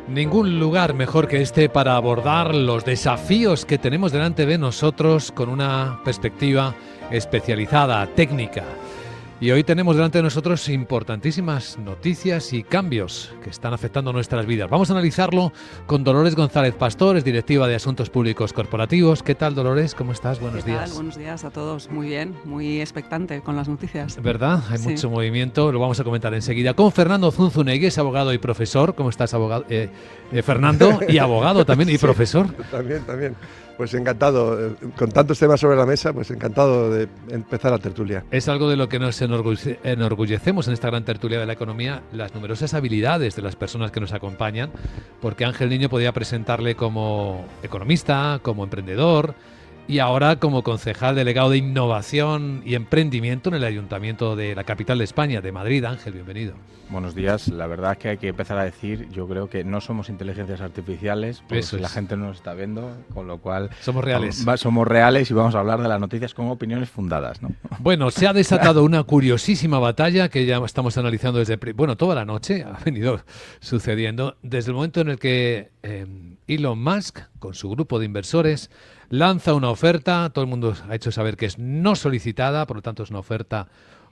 Ningún lugar mejor que este para abordar los desafíos que tenemos delante de nosotros con una perspectiva especializada, técnica. Y hoy tenemos delante de nosotros importantísimas noticias y cambios que están afectando nuestras vidas. Vamos a analizarlo con Dolores González Pastor, es directiva de Asuntos Públicos Corporativos. ¿Qué tal, Dolores? ¿Cómo estás? Buenos días. Buenos días a todos. Muy bien, muy expectante con las noticias. ¿Verdad? Hay mucho movimiento, lo vamos a comentar enseguida. Con Fernando Zunzunegui, es abogado y profesor. ¿Cómo estás, abogado? Fernando, y abogado también y profesor. También. Pues encantado, con tantos temas sobre la mesa, pues encantado de empezar la tertulia. Es algo de lo que nos enorgullecemos en esta gran tertulia de la economía, las numerosas habilidades de las personas que nos acompañan, porque Ángel Niño podía presentarle como economista, como emprendedor y ahora como concejal delegado de Innovación y Emprendimiento en el Ayuntamiento de la capital de España, de Madrid. Ángel, bienvenido. Buenos días. La verdad es que hay que empezar a decir, yo creo que no somos inteligencias artificiales, porque Eso es. la gente no nos está viendo, con lo cual somos reales. Somos reales y vamos a hablar de las noticias con opiniones fundadas, ¿no? Bueno, se ha desatado una curiosísima batalla que ya estamos analizando desde, toda la noche, ha venido sucediendo, desde el momento en el que Elon Musk, con su grupo de inversores, lanza una oferta, todo el mundo ha hecho saber que es no solicitada, por lo tanto es una oferta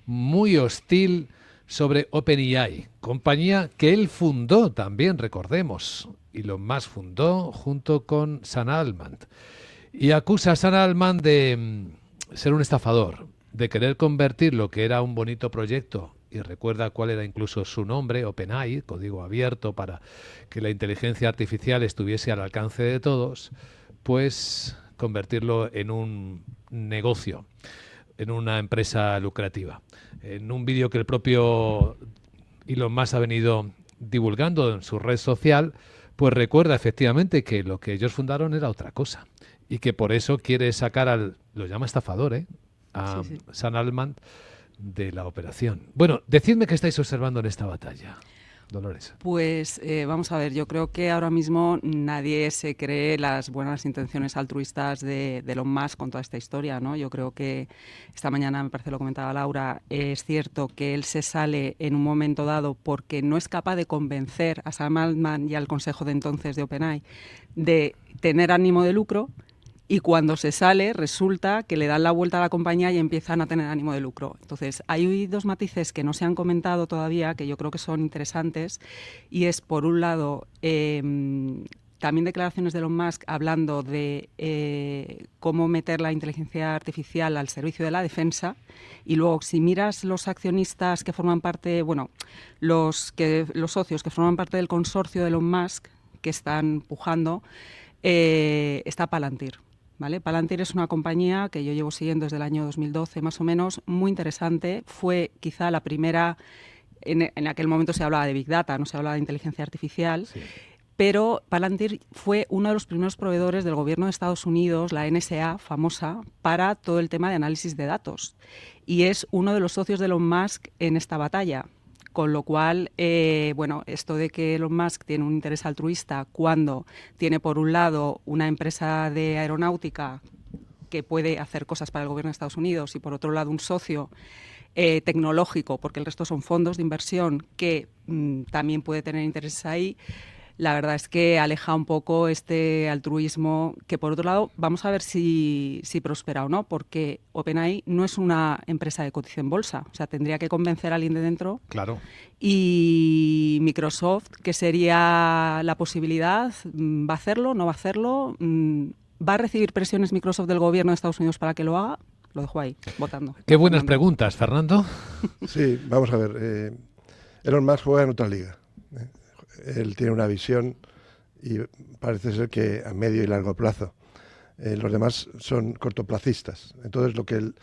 muy hostil sobre OpenAI, compañía que él fundó también, recordemos, Elon Musk fundó junto con Sam Altman, y acusa a Sam Altman de ser un estafador, de querer convertir lo que era un bonito proyecto, y recuerda cuál era incluso su nombre, OpenAI, código abierto para que la inteligencia artificial estuviese al alcance de todos, pues convertirlo en un negocio, en una empresa lucrativa. En un vídeo que el propio Elon Musk ha venido divulgando en su red social, pues recuerda efectivamente que lo que ellos fundaron era otra cosa y que por eso quiere sacar lo llama estafador, a Sam Altman de la operación. Bueno, decidme qué estáis observando en esta batalla, Dolores. Pues vamos a ver, yo creo que ahora mismo nadie se cree las buenas intenciones altruistas de Elon Musk con toda esta historia, ¿no? Yo creo que esta mañana, me parece lo comentaba Laura, es cierto que él se sale en un momento dado porque no es capaz de convencer a Sam Altman y al consejo de entonces de OpenAI de tener ánimo de lucro. Y cuando se sale, resulta que le dan la vuelta a la compañía y empiezan a tener ánimo de lucro. Entonces, hay dos matices que no se han comentado todavía, que yo creo que son interesantes, y es, por un lado, también declaraciones de Elon Musk hablando de cómo meter la inteligencia artificial al servicio de la defensa, y luego, si miras los accionistas que forman parte, los socios que forman parte del consorcio de Elon Musk, que están pujando, está Palantir. ¿Vale? Palantir es una compañía que yo llevo siguiendo desde el año 2012 más o menos, muy interesante. Fue quizá la primera, en aquel momento se hablaba de Big Data, no se hablaba de inteligencia artificial, sí. Pero Palantir fue uno de los primeros proveedores del gobierno de Estados Unidos, la NSA famosa, para todo el tema de análisis de datos. Y es uno de los socios de Elon Musk en esta batalla. Con lo cual, esto de que Elon Musk tiene un interés altruista cuando tiene, por un lado, una empresa de aeronáutica que puede hacer cosas para el gobierno de Estados Unidos y, por otro lado, un socio tecnológico, porque el resto son fondos de inversión que también puede tener intereses ahí, la verdad es que aleja un poco este altruismo que, por otro lado, vamos a ver si prospera o no, porque OpenAI no es una empresa de cotización en bolsa, o sea, tendría que convencer a alguien de dentro. Claro. Y Microsoft, que sería la posibilidad, ¿va a hacerlo? ¿No va a hacerlo? ¿Va a recibir presiones Microsoft del gobierno de Estados Unidos para que lo haga? Lo dejo ahí, votando. Qué buenas preguntas, Fernando. Sí, vamos a ver. Elon Musk juega en otra liga. Él tiene una visión y parece ser que a medio y largo plazo. Los demás son cortoplacistas. Entonces lo que él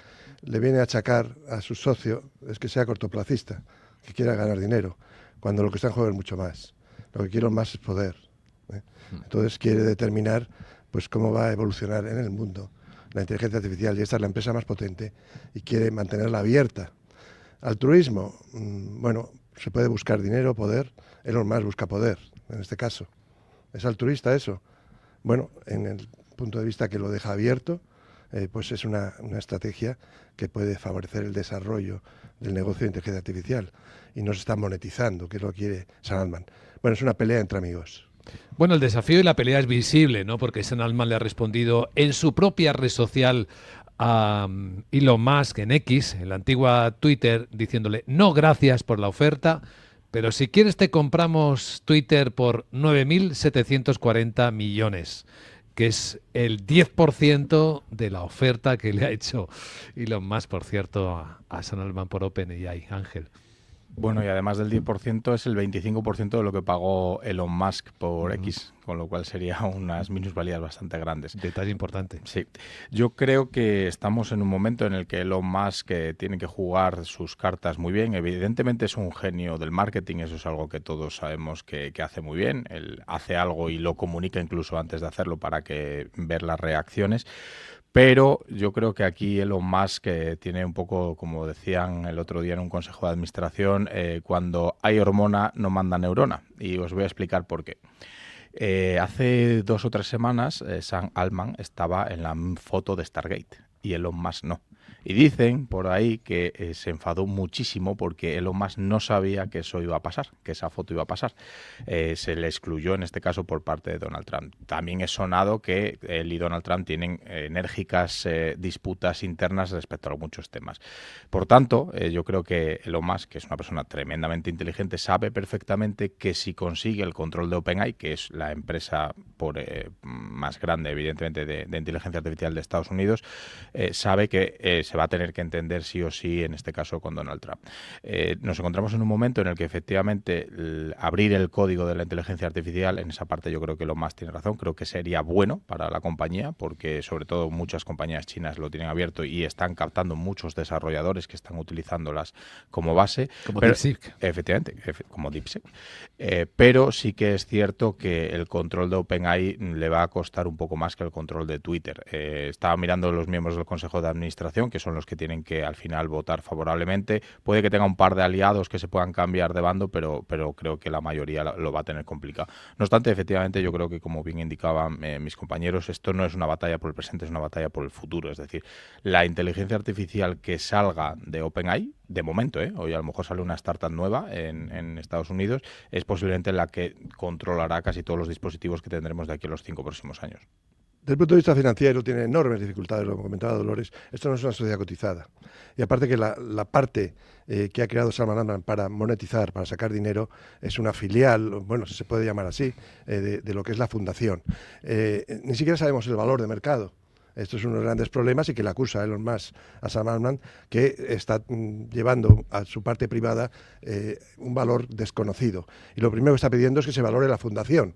le viene a achacar a su socio es que sea cortoplacista, que quiera ganar dinero, cuando lo que está en juego es mucho más. Lo que quiere más es poder. Entonces quiere determinar pues cómo va a evolucionar en el mundo la inteligencia artificial, y esta es la empresa más potente y quiere mantenerla abierta. Altruismo, se puede buscar dinero, poder. Elon Musk busca poder, en este caso. ¿Es altruista eso? Bueno, en el punto de vista que lo deja abierto, pues es una estrategia que puede favorecer el desarrollo del negocio de inteligencia artificial y no se está monetizando, que es lo que quiere Sam Altman. Bueno, es una pelea entre amigos. Bueno, el desafío y la pelea es visible, ¿no? Porque Sam Altman le ha respondido en su propia red social a Elon Musk en X, en la antigua Twitter, diciéndole no gracias por la oferta, pero si quieres te compramos Twitter por 9.740 millones, que es el 10% de la oferta que le ha hecho Elon Musk, por cierto, a Sam Altman por OpenAI, Ángel. Bueno, y además del 10% es el 25% de lo que pagó Elon Musk por X, con lo cual sería unas minusvalías bastante grandes. Detalle importante. Sí, yo creo que estamos en un momento en el que Elon Musk tiene que jugar sus cartas muy bien. Evidentemente es un genio del marketing, eso es algo que todos sabemos que hace muy bien. Él hace algo y lo comunica incluso antes de hacerlo para que ver las reacciones. Pero yo creo que aquí Elon Musk tiene un poco, como decían el otro día en un consejo de administración, cuando hay hormona no manda neurona. Y os voy a explicar por qué. Hace 2 o 3 semanas Sam Altman estaba en la foto de Stargate y Elon Musk no. Y dicen por ahí que se enfadó muchísimo porque Elon Musk no sabía que eso iba a pasar, que esa foto iba a pasar. Se le excluyó en este caso por parte de Donald Trump. También es sonado que él y Donald Trump tienen enérgicas disputas internas respecto a muchos temas. Por tanto, yo creo que Elon Musk, que es una persona tremendamente inteligente, sabe perfectamente que si consigue el control de OpenAI, que es la empresa más grande, evidentemente, de inteligencia artificial de Estados Unidos, sabe que se va a tener que entender sí o sí, en este caso, con Donald Trump. Nos encontramos en un momento en el que efectivamente abrir el código de la inteligencia artificial, en esa parte yo creo que Elon Musk tiene razón, creo que sería bueno para la compañía, porque sobre todo muchas compañías chinas lo tienen abierto y están captando muchos desarrolladores que están utilizándolas como base. Como DeepSeek. Efectivamente, como DeepSeek. Pero sí que es cierto que el control de OpenAI le va a costar un poco más que el control de Twitter. Estaba mirando los miembros del Consejo de Administración, que son los que tienen que al final votar favorablemente. Puede que tenga un par de aliados que se puedan cambiar de bando, pero creo que la mayoría lo va a tener complicado. No obstante, efectivamente, yo creo que, como bien indicaban mis compañeros, esto no es una batalla por el presente, es una batalla por el futuro. Es decir, la inteligencia artificial que salga de OpenAI, de momento, hoy a lo mejor sale una startup nueva en Estados Unidos, es posiblemente la que controlará casi todos los dispositivos que tendremos de aquí a los 5 próximos años. Desde el punto de vista financiero tiene enormes dificultades, lo comentaba Dolores. Esto no es una sociedad cotizada. Y aparte que la parte que ha creado Sam Altman para monetizar, para sacar dinero, es una filial, bueno, si se puede llamar así, de lo que es la fundación. Ni siquiera sabemos el valor de mercado. Esto es uno de los grandes problemas y que le acusa a Elon Musk, a Sam Altman, que está llevando a su parte privada un valor desconocido. Y lo primero que está pidiendo es que se valore la fundación.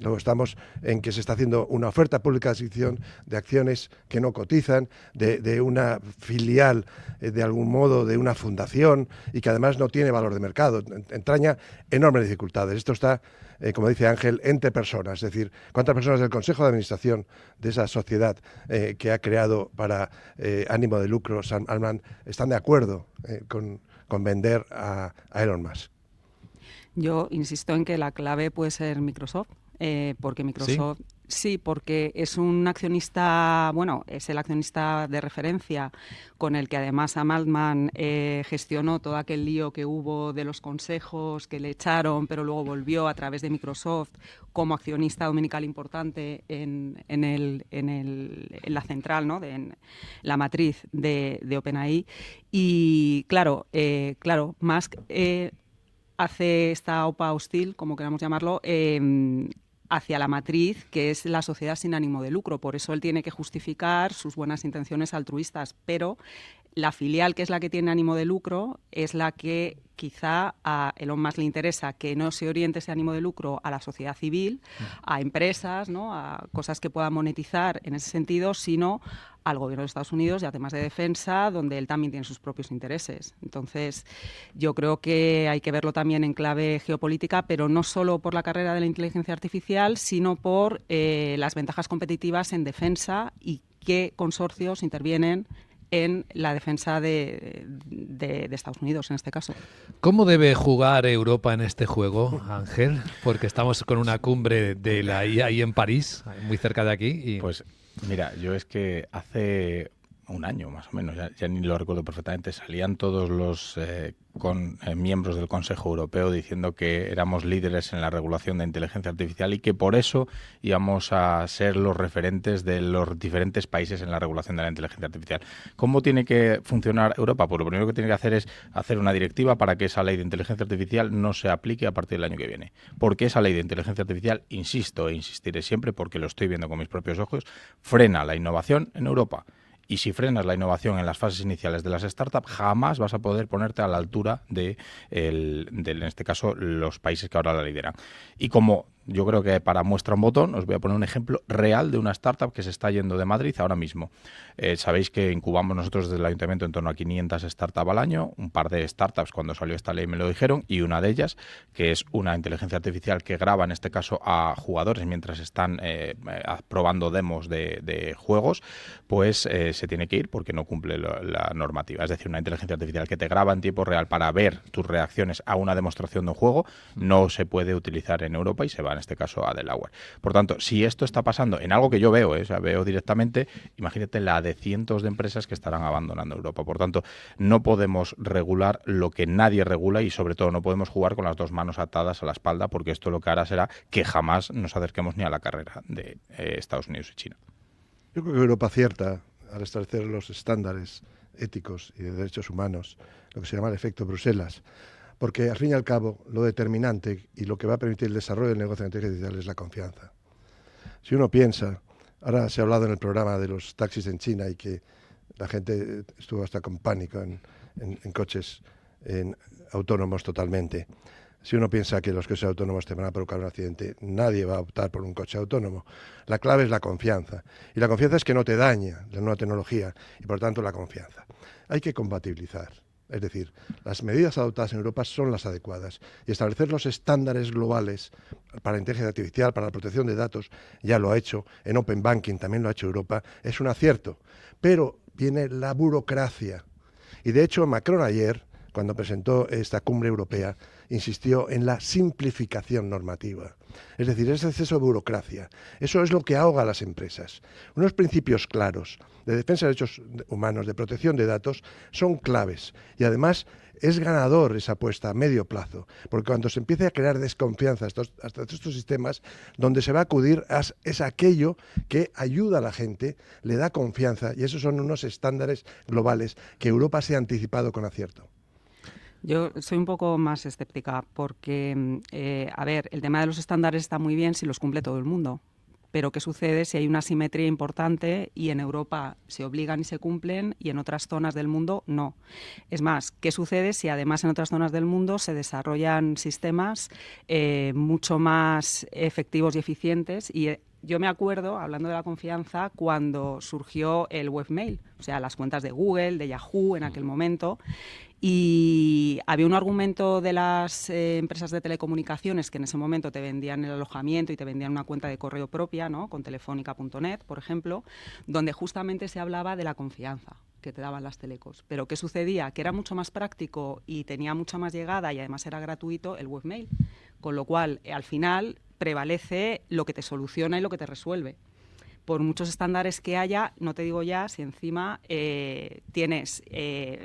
Luego estamos en que se está haciendo una oferta pública de adquisición de acciones que no cotizan, de una filial, de algún modo, de una fundación y que además no tiene valor de mercado. Entraña enormes dificultades. Esto está, como dice Ángel, entre personas. Es decir, ¿cuántas personas del Consejo de Administración de esa sociedad que ha creado para ánimo de lucro Sam Altman están de acuerdo con vender a Elon Musk? Yo insisto en que la clave puede ser Microsoft. Porque Microsoft, sí, porque es un accionista, bueno, es el accionista de referencia con el que además Sam Altman gestionó todo aquel lío que hubo de los consejos que le echaron, pero luego volvió a través de Microsoft como accionista dominical importante en la central, ¿no? En la matriz de OpenAI. Y claro, Musk hace esta OPA hostil, como queramos llamarlo, hacia la matriz, que es la sociedad sin ánimo de lucro. Por eso él tiene que justificar sus buenas intenciones altruistas, pero la filial, que es la que tiene ánimo de lucro, es la que quizá a Elon Musk le interesa que no se oriente ese ánimo de lucro a la sociedad civil, a empresas, ¿no? A cosas que puedan monetizar en ese sentido, sino al gobierno de Estados Unidos y a temas de defensa, donde él también tiene sus propios intereses. Entonces, yo creo que hay que verlo también en clave geopolítica, pero no solo por la carrera de la inteligencia artificial, sino por las ventajas competitivas en defensa y qué consorcios intervienen en la defensa de Estados Unidos, en este caso. ¿Cómo debe jugar Europa en este juego, Ángel? Porque estamos con una cumbre de la IA ahí en París, muy cerca de aquí. Pues mira, yo es que hace un año más o menos, ya ni lo recuerdo perfectamente, salían todos los miembros del Consejo Europeo diciendo que éramos líderes en la regulación de inteligencia artificial y que por eso íbamos a ser los referentes de los diferentes países en la regulación de la inteligencia artificial. ¿Cómo tiene que funcionar Europa? Pues lo primero que tiene que hacer es hacer una directiva para que esa ley de inteligencia artificial no se aplique a partir del año que viene. Porque esa ley de inteligencia artificial, insisto e insistiré siempre, porque lo estoy viendo con mis propios ojos, frena la innovación en Europa. Y si frenas la innovación en las fases iniciales de las startups, jamás vas a poder ponerte a la altura de en este caso, los países que ahora la lideran. Y como yo creo que para muestra un botón, os voy a poner un ejemplo real de una startup que se está yendo de Madrid ahora mismo. Sabéis que incubamos nosotros desde el Ayuntamiento en torno a 500 startups al año. Un par de startups cuando salió esta ley me lo dijeron, y una de ellas, que es una inteligencia artificial que graba en este caso a jugadores mientras están probando demos de juegos, pues se tiene que ir porque no cumple la normativa. Es decir, una inteligencia artificial que te graba en tiempo real para ver tus reacciones a una demostración de un juego no se puede utilizar en Europa y se va en este caso a Delaware. Por tanto, si esto está pasando en algo que yo veo, o sea, veo directamente, imagínate la de cientos de empresas que estarán abandonando Europa. Por tanto, no podemos regular lo que nadie regula y sobre todo no podemos jugar con las dos manos atadas a la espalda, porque esto lo que hará será que jamás nos acerquemos ni a la carrera de Estados Unidos y China. Yo creo que Europa acierta al establecer los estándares éticos y de derechos humanos, lo que se llama el efecto Bruselas, porque al fin y al cabo lo determinante y lo que va a permitir el desarrollo del negocio de inteligencia artificial es la confianza. Si uno piensa, ahora se ha hablado en el programa de los taxis en China y que la gente estuvo hasta con pánico en coches autónomos totalmente. Si uno piensa que los coches autónomos te van a provocar un accidente, nadie va a optar por un coche autónomo. La clave es la confianza. Y la confianza es que no te daña la nueva tecnología y, por tanto, la confianza. Hay que compatibilizar. Es decir, las medidas adoptadas en Europa son las adecuadas y establecer los estándares globales para la inteligencia artificial, para la protección de datos, ya lo ha hecho, en Open Banking también lo ha hecho Europa, es un acierto. Pero viene la burocracia. Y de hecho Macron ayer, cuando presentó esta cumbre europea, insistió en la simplificación normativa. Es decir, ese exceso de burocracia. Eso es lo que ahoga a las empresas. Unos principios claros de defensa de derechos humanos, de protección de datos, son claves. Y además es ganador esa apuesta a medio plazo, porque cuando se empiece a crear desconfianza hasta estos sistemas, donde se va a acudir es aquello que ayuda a la gente, le da confianza, y esos son unos estándares globales que Europa se ha anticipado con acierto. Yo soy un poco más escéptica porque, a ver, el tema de los estándares está muy bien si los cumple todo el mundo. Pero ¿qué sucede si hay una asimetría importante y en Europa se obligan y se cumplen y en otras zonas del mundo no? Es más, ¿qué sucede si además en otras zonas del mundo se desarrollan sistemas mucho más efectivos y eficientes? Y yo me acuerdo, hablando de la confianza, cuando surgió el webmail, o sea, las cuentas de Google, de Yahoo en aquel momento. Y había un argumento de las empresas de telecomunicaciones que en ese momento te vendían el alojamiento y te vendían una cuenta de correo propia, ¿no? Con telefónica.net, por ejemplo, donde justamente se hablaba de la confianza que te daban las telecos. Pero ¿qué sucedía? Que era mucho más práctico y tenía mucha más llegada y además era gratuito el webmail. Con lo cual, al final, prevalece lo que te soluciona y lo que te resuelve. Por muchos estándares que haya, no te digo ya si encima tienes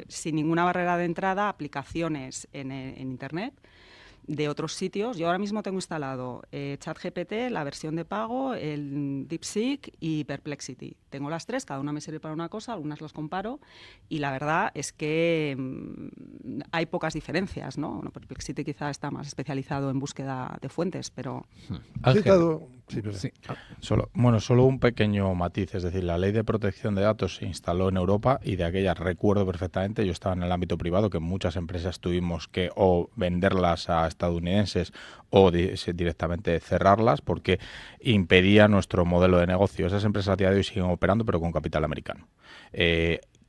sin ninguna barrera de entrada aplicaciones en Internet de otros sitios. Yo ahora mismo tengo instalado ChatGPT, la versión de pago, el DeepSeek y Perplexity. Tengo las tres, cada una me sirve para una cosa, algunas las comparo y la verdad es que hay pocas diferencias, ¿no? Bueno, Perplexity quizá está más especializado en búsqueda de fuentes, pero... Solo un pequeño matiz, es decir, la ley de protección de datos se instaló en Europa y de aquella recuerdo perfectamente, yo estaba en el ámbito privado, que muchas empresas tuvimos que o venderlas a estadounidenses o directamente cerrarlas porque impedía nuestro modelo de negocio. Esas empresas a día de hoy siguen operando pero con capital americano.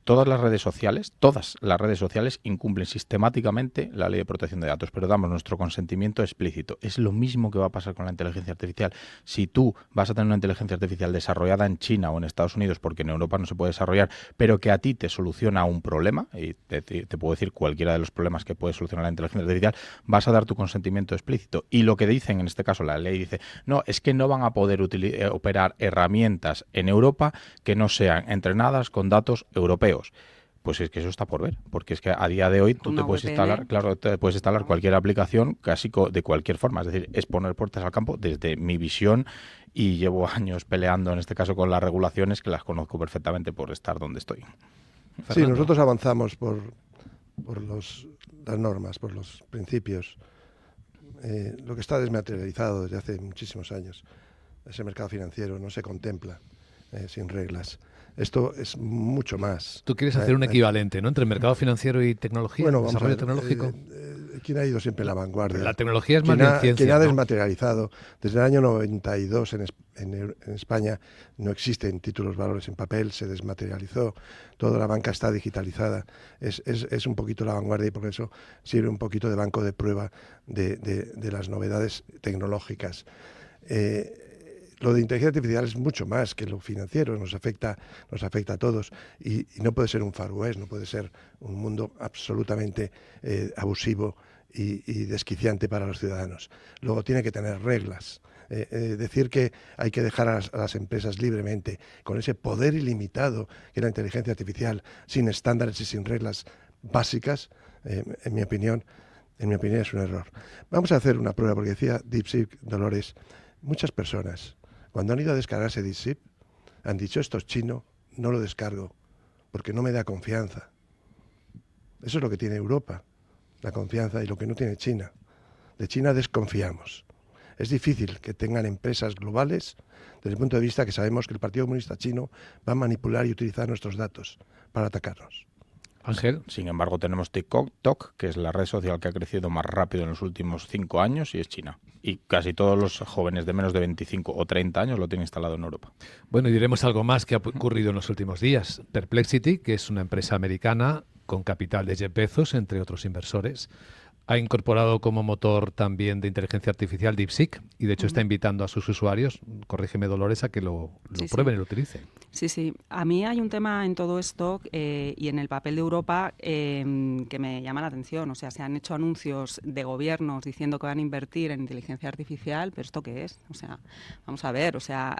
todas las redes sociales incumplen sistemáticamente la ley de protección de datos, pero damos nuestro consentimiento explícito. Es lo mismo que va a pasar con la inteligencia artificial. Si tú vas a tener una inteligencia artificial desarrollada en China o en Estados Unidos, porque en Europa no se puede desarrollar, pero que a ti te soluciona un problema, y te puedo decir cualquiera de los problemas que puede solucionar la inteligencia artificial, vas a dar tu consentimiento explícito. Y lo que dicen, en este caso la ley dice, no, es que no van a poder operar herramientas en Europa que no sean entrenadas con datos europeos. Pues es que eso está por ver, porque es que a día de hoy tú te puedes instalar, te puedes instalar cualquier aplicación casi de cualquier forma. Es decir, es poner puertas al campo desde mi visión, y llevo años peleando en este caso con las regulaciones, que las conozco perfectamente por estar donde estoy. Fernando. Sí, nosotros avanzamos por las normas, por los principios. Lo que está desmaterializado desde hace muchísimos años, ese mercado financiero no se contempla sin reglas. Esto es mucho más. Tú quieres hacer un equivalente, ¿no?, entre el mercado financiero y tecnología, bueno, desarrollo tecnológico. ¿Quién ha ido siempre en la vanguardia? La tecnología es más bien ciencia. ¿Quién ha ¿no? desmaterializado? Desde el año 92 en España no existen títulos valores en papel, se desmaterializó. Toda la banca está digitalizada. Es un poquito la vanguardia, y por eso sirve un poquito de banco de prueba de las novedades tecnológicas. Lo de inteligencia artificial es mucho más que lo financiero, nos afecta a todos, y no puede ser un Far West, no puede ser un mundo absolutamente abusivo y desquiciante para los ciudadanos. Luego tiene que tener reglas. Decir que hay que dejar a las empresas libremente, con ese poder ilimitado que es la inteligencia artificial, sin estándares y sin reglas básicas, en mi opinión es un error. Vamos a hacer una prueba, porque decía DeepSeek, Dolores, muchas personas, cuando han ido a descargarse DeepSeek, han dicho, esto es chino, no lo descargo, porque no me da confianza. Eso es lo que tiene Europa, la confianza, y lo que no tiene China. De China desconfiamos. Es difícil que tengan empresas globales, desde el punto de vista que sabemos que el Partido Comunista Chino va a manipular y utilizar nuestros datos para atacarnos. Ángel. Sin embargo, tenemos TikTok, que es la red social que ha crecido más rápido en los últimos 5 años, y es China. Y casi todos los jóvenes de menos de 25 o 30 años lo tienen instalado en Europa. Bueno, y diremos algo más que ha ocurrido en los últimos días. Perplexity, que es una empresa americana con capital de Jeff Bezos, entre otros inversores, ha incorporado como motor también de inteligencia artificial DeepSeek, y de hecho está invitando a sus usuarios, corrígeme Dolores, a que lo prueben y lo utilicen. Sí. A mí hay un tema en todo esto y en el papel de Europa que me llama la atención. O sea, se han hecho anuncios de gobiernos diciendo que van a invertir en inteligencia artificial, pero ¿esto qué es? O sea, vamos a ver, o sea,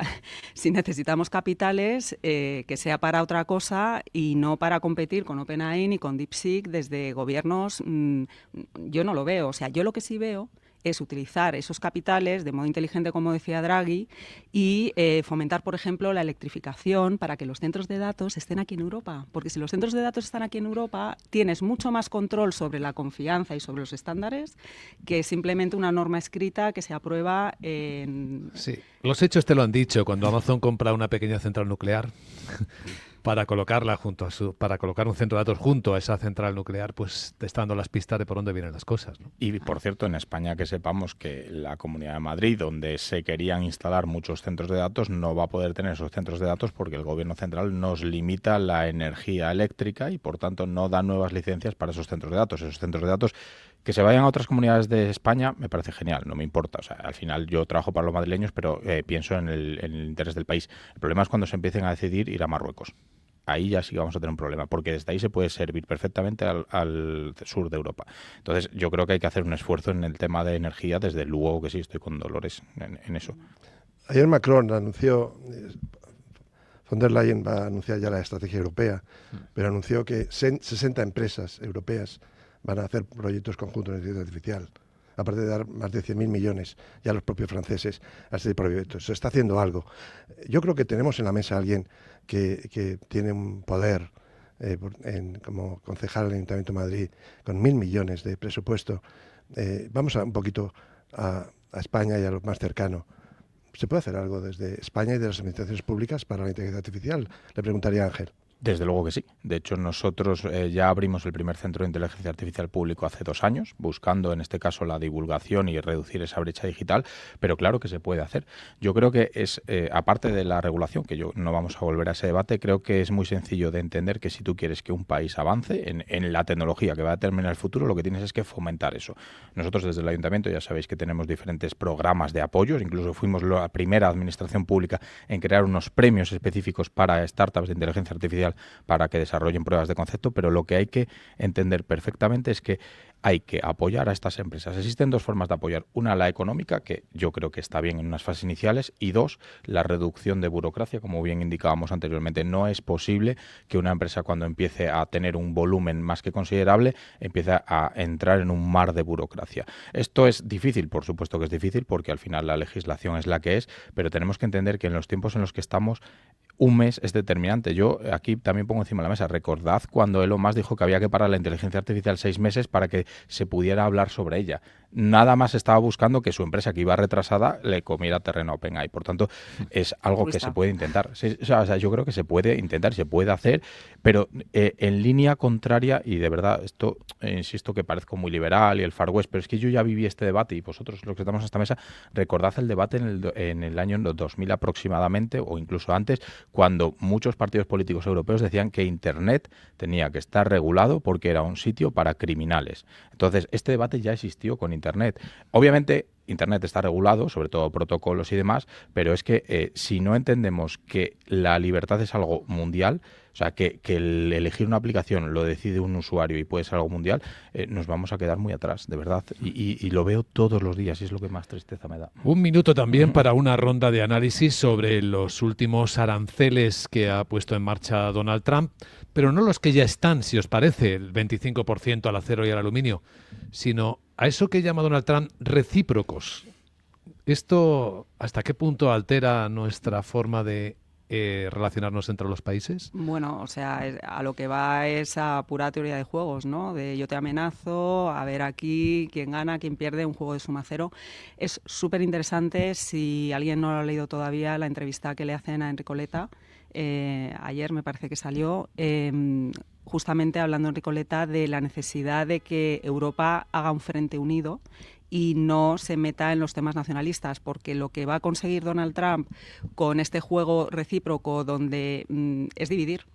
si necesitamos capitales, que sea para otra cosa y no para competir con OpenAI ni con DeepSeek desde gobiernos. Yo no lo veo. O sea, yo lo que sí veo es utilizar esos capitales de modo inteligente, como decía Draghi, y fomentar, por ejemplo, la electrificación para que los centros de datos estén aquí en Europa. Porque si los centros de datos están aquí en Europa, tienes mucho más control sobre la confianza y sobre los estándares que simplemente una norma escrita que se aprueba en... Sí, los hechos te lo han dicho. Cuando Amazon compra una pequeña central nuclear para colocarla para colocar un centro de datos junto a esa central nuclear, pues te está dando las pistas de por dónde vienen las cosas, ¿no? Y por cierto, en España, que sepamos que la Comunidad de Madrid, donde se querían instalar muchos centros de datos, no va a poder tener esos centros de datos porque el Gobierno central nos limita la energía eléctrica y por tanto no da nuevas licencias para esos centros de datos. Esos centros de datos que se vayan a otras comunidades de España me parece genial, no me importa. O sea, al final yo trabajo para los madrileños, pero pienso en el interés del país. El problema es cuando se empiecen a decidir ir a Marruecos. Ahí ya sí que vamos a tener un problema, porque desde ahí se puede servir perfectamente al sur de Europa. Entonces, yo creo que hay que hacer un esfuerzo en el tema de energía, desde luego que sí, estoy con Dolores en eso. Ayer Macron anunció, von der Leyen va a anunciar ya la estrategia europea, pero anunció que 60 empresas europeas van a hacer proyectos conjuntos de inteligencia artificial, aparte de dar más de 100.000 millones ya a los propios franceses a este proyecto. Se está haciendo algo. Yo creo que tenemos en la mesa a alguien que tiene un poder como concejal del Ayuntamiento de Madrid, con 1.000 millones de presupuesto. Vamos un poquito a España y a lo más cercano. ¿Se puede hacer algo desde España y de las administraciones públicas para la inteligencia artificial? Le preguntaría a Ángel. Desde luego que sí. De hecho, nosotros ya abrimos el primer centro de inteligencia artificial público hace 2 años, buscando en este caso la divulgación y reducir esa brecha digital, pero claro que se puede hacer. Yo creo que es, aparte de la regulación, que yo no vamos a volver a ese debate, creo que es muy sencillo de entender que si tú quieres que un país avance en la tecnología que va a determinar el futuro, lo que tienes es que fomentar eso. Nosotros desde el Ayuntamiento ya sabéis que tenemos diferentes programas de apoyos, incluso fuimos la primera administración pública en crear unos premios específicos para startups de inteligencia artificial para que desarrollen pruebas de concepto, pero lo que hay que entender perfectamente es que hay que apoyar a estas empresas. Existen 2 formas de apoyar. Una, la económica, que yo creo que está bien en unas fases iniciales, y 2, la reducción de burocracia, como bien indicábamos anteriormente. No es posible que una empresa, cuando empiece a tener un volumen más que considerable, empiece a entrar en un mar de burocracia. Esto es difícil, por supuesto que es difícil, porque al final la legislación es la que es, pero tenemos que entender que en los tiempos en los que estamos, un mes es determinante. Yo aquí también pongo encima de la mesa, recordad cuando Elon Musk dijo que había que parar la inteligencia artificial 6 meses para que se pudiera hablar sobre ella. Nada más estaba buscando que su empresa, que iba retrasada, le comiera terreno a OpenAI. Por tanto, es algo que se puede intentar. Sí, o sea, yo creo que se puede intentar, se puede hacer, pero en línea contraria, y de verdad, esto insisto que parezco muy liberal y el Far West, pero es que yo ya viví este debate, y vosotros los que estamos en esta mesa, recordad el debate en el año 2000 aproximadamente, o incluso antes, cuando muchos partidos políticos europeos decían que Internet tenía que estar regulado porque era un sitio para criminales. Entonces, este debate ya existió con Internet. Obviamente, Internet está regulado, sobre todo protocolos y demás, pero es que si no entendemos que la libertad es algo mundial, o sea, que el elegir una aplicación lo decide un usuario y puede ser algo mundial, nos vamos a quedar muy atrás, de verdad. Y lo veo todos los días y es lo que más tristeza me da. Un minuto también para una ronda de análisis sobre los últimos aranceles que ha puesto en marcha Donald Trump, pero no los que ya están, si os parece, el 25% al acero y al aluminio, sino a eso que llama Donald Trump recíprocos. ¿Esto hasta qué punto altera nuestra forma de relacionarnos entre los países? Bueno, o sea, a lo que va es a pura teoría de juegos, ¿no? De yo te amenazo, a ver aquí quién gana, quién pierde, un juego de suma cero. Es súper interesante, si alguien no lo ha leído todavía, la entrevista que le hacen a Enrico Letta, ayer me parece que salió, justamente hablando Enrico Letta de la necesidad de que Europa haga un frente unido y no se meta en los temas nacionalistas, porque lo que va a conseguir Donald Trump con este juego recíproco donde es dividir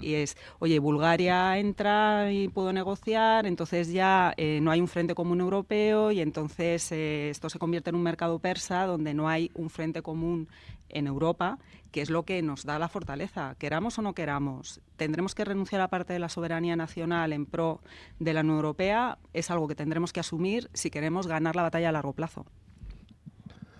y es, oye, Bulgaria entra y puedo negociar, entonces ya no hay un frente común europeo y entonces esto se convierte en un mercado persa donde no hay un frente común en Europa, que es lo que nos da la fortaleza. Queramos o no queramos, tendremos que renunciar a parte de la soberanía nacional en pro de la Unión Europea, es algo que tendremos que asumir si queremos ganar la batalla a largo plazo.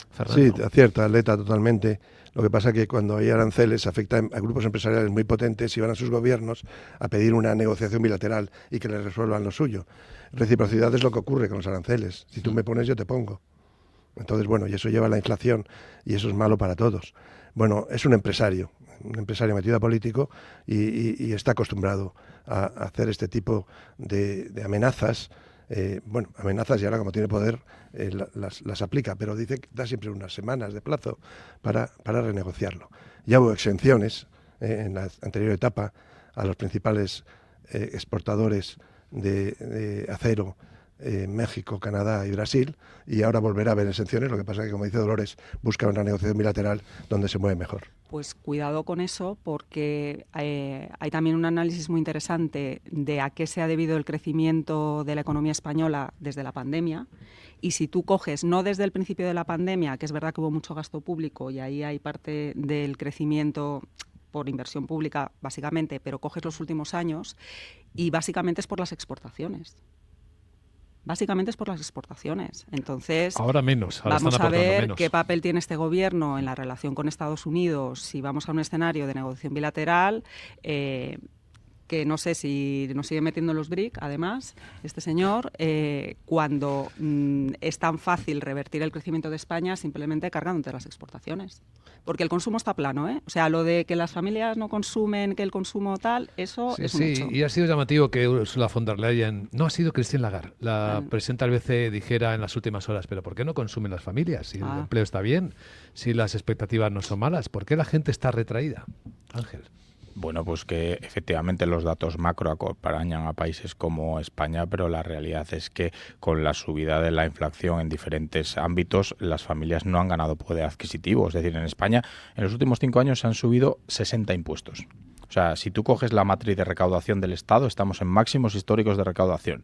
Fernando. Sí, acierta, Letta, totalmente. Lo que pasa es que cuando hay aranceles afecta a grupos empresariales muy potentes y van a sus gobiernos a pedir una negociación bilateral y que les resuelvan lo suyo. Reciprocidad es lo que ocurre con los aranceles. Si tú me pones, yo te pongo. Entonces, bueno, y eso lleva a la inflación y eso es malo para todos. Bueno, es un empresario metido a político y está acostumbrado a hacer este tipo de amenazas. Amenazas, y ahora como tiene poder las aplica, pero dice que da siempre unas semanas de plazo para renegociarlo. Ya hubo exenciones en la anterior etapa a los principales exportadores de acero, México, Canadá y Brasil, y ahora volverá a haber exenciones. Lo que pasa es que, como dice Dolores, busca una negociación bilateral donde se mueve mejor. Pues cuidado con eso, porque hay también un análisis muy interesante de a qué se ha debido el crecimiento de la economía española desde la pandemia. Y si tú coges, no desde el principio de la pandemia, que es verdad que hubo mucho gasto público y ahí hay parte del crecimiento por inversión pública, básicamente, pero coges los últimos años y básicamente es por las exportaciones. Entonces, ahora menos, ahora vamos están a ver menos. Qué papel tiene este gobierno en la relación con Estados Unidos si vamos a un escenario de negociación bilateral, que no sé si nos sigue metiendo en los BRIC, además, este señor, cuando es tan fácil revertir el crecimiento de España simplemente cargándote las exportaciones. Porque el consumo está plano, ¿eh? O sea, lo de que las familias no consumen, que el consumo tal, eso es un hecho. Y ha sido llamativo que Ursula von der Leyen, no ha sido Christine Lagarde, la presidenta del BCE, dijera en las últimas horas, pero ¿por qué no consumen las familias? Si el empleo está bien, si las expectativas no son malas, ¿por qué la gente está retraída? Ángel. Bueno, pues que efectivamente los datos macro acompañan a países como España, pero la realidad es que con la subida de la inflación en diferentes ámbitos, las familias no han ganado poder adquisitivo. Es decir, en España en los últimos 5 años se han subido 60 impuestos. O sea, si tú coges la matriz de recaudación del Estado, estamos en máximos históricos de recaudación.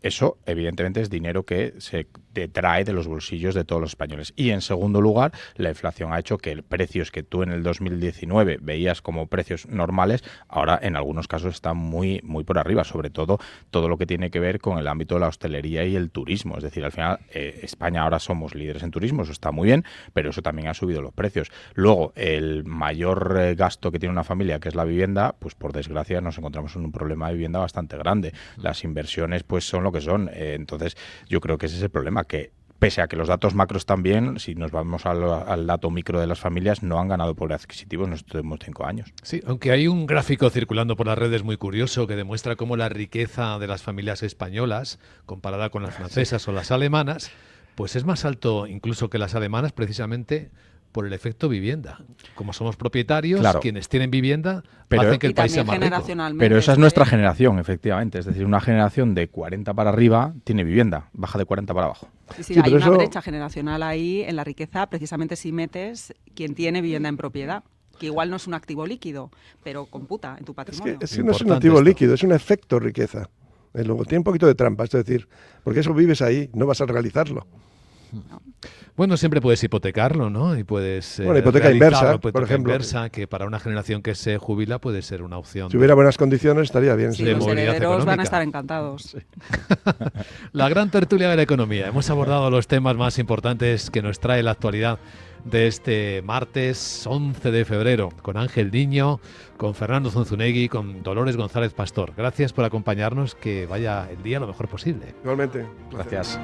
Eso, evidentemente, es dinero que se detrae de los bolsillos de todos los españoles. Y, en segundo lugar, la inflación ha hecho que precios que tú en el 2019 veías como precios normales, ahora en algunos casos están muy, muy por arriba, sobre todo lo que tiene que ver con el ámbito de la hostelería y el turismo. Es decir, al final, España ahora somos líderes en turismo, eso está muy bien, pero eso también ha subido los precios. Luego, el mayor gasto que tiene una familia, que es la vivienda, pues por desgracia nos encontramos en un problema de vivienda bastante grande. Las inversiones, pues son lo que son. Entonces, yo creo que ese es el problema, que pese a que los datos macro están bien, si nos vamos al dato micro de las familias, no han ganado poder adquisitivo en los últimos 5 años. Sí, aunque hay un gráfico circulando por las redes muy curioso que demuestra cómo la riqueza de las familias españolas, comparada con las francesas o las alemanas, pues es más alto incluso que las alemanas, precisamente por el efecto vivienda. Como somos propietarios, claro, quienes tienen vivienda pero, hacen que el país sea más rico. Generacionalmente. Pero esa es nuestra generación, efectivamente. Es decir, una generación de 40 para arriba tiene vivienda, baja de 40 para abajo. Sí, hay una brecha generacional ahí en la riqueza, precisamente si metes quien tiene vivienda en propiedad, que igual no es un activo líquido, pero computa en tu patrimonio. Es que no es un activo líquido, es un efecto riqueza. Luego tiene un poquito de trampa, es decir, porque eso vives ahí, no vas a realizarlo. No. Bueno, siempre puedes hipotecarlo, ¿no? Y puedes hipoteca inversa, por ejemplo. Inversa, que para una generación que se jubila puede ser una opción. Si hubiera buenas condiciones estaría bien. Sí, los herederos van a estar encantados. Sí. La gran tertulia de la economía. Hemos abordado los temas más importantes que nos trae la actualidad de este martes 11 de febrero, con Ángel Niño, con Fernando Zunzunegui, con Dolores González Pastor. Gracias por acompañarnos, que vaya el día lo mejor posible. Igualmente. Gracias.